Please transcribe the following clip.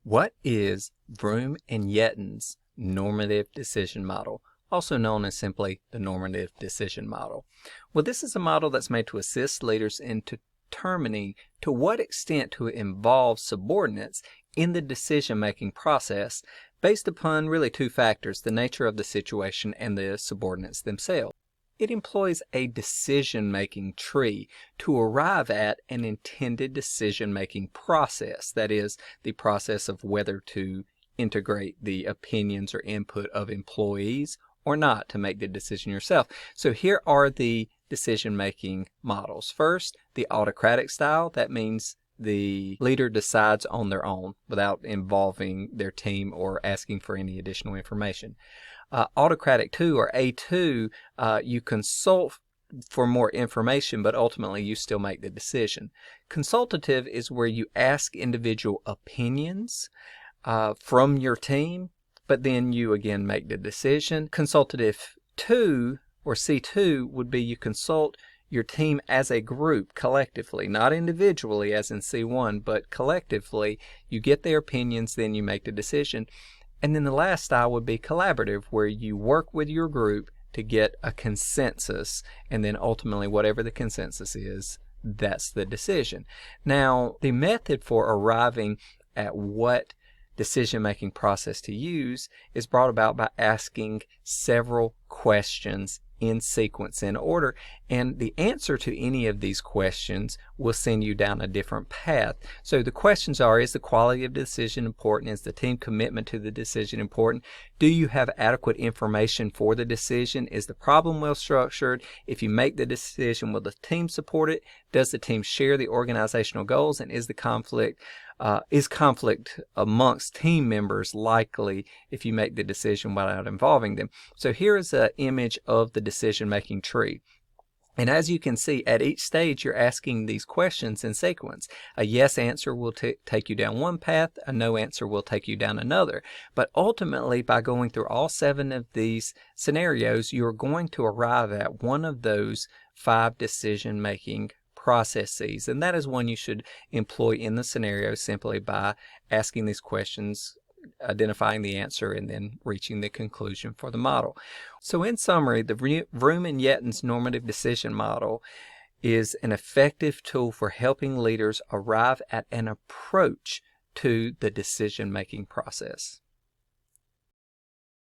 What is Vroom and Yetton's normative decision model, also known as simply the normative decision model? Well, this is a model that's made to assist leaders in determining to what extent to involve subordinates in the decision-making process based upon really two factors: the nature of the situation and the subordinates themselves. It employs a decision-making tree to arrive at an intended decision-making process. That is, the process of whether to integrate the opinions or input of employees or not to make the decision yourself. So here are the decision-making models. First, the autocratic style. That means the leader decides on their own without involving their team or asking for any additional information. Autocratic 2 or A2, you consult for more information, but ultimately you still make the decision. Consultative is where you ask individual opinions from your team, but then you again make the decision. Consultative 2 or C2 would be you consult your team as a group collectively, not individually as in C1, but collectively. You get their opinions, then you make the decision. And then the last style would be collaborative, where you work with your group to get a consensus, and then ultimately whatever the consensus is, that's the decision. Now, the method for arriving at what decision-making process to use is brought about by asking several questions in sequence, in order, and the answer to any of these questions will send you down a different path. So the questions are: is the quality of the decision important? Is the team commitment to the decision important? Do you have adequate information for the decision? Is the problem well structured? If you make the decision, will the team support it? Does the team share the organizational goals? And is conflict amongst team members likely if you make the decision without involving them? So here is an image of the decision-making tree. And as you can see, at each stage you're asking these questions in sequence. A yes answer will take you down one path, a no answer will take you down another. But ultimately, by going through all 7 of these scenarios, you're going to arrive at one of those 5 decision-making processes, and that is one you should employ in the scenario simply by asking these questions, identifying the answer, and then reaching the conclusion for the model. So in summary, the Vroom and Yetton's normative decision model is an effective tool for helping leaders arrive at an approach to the decision-making process.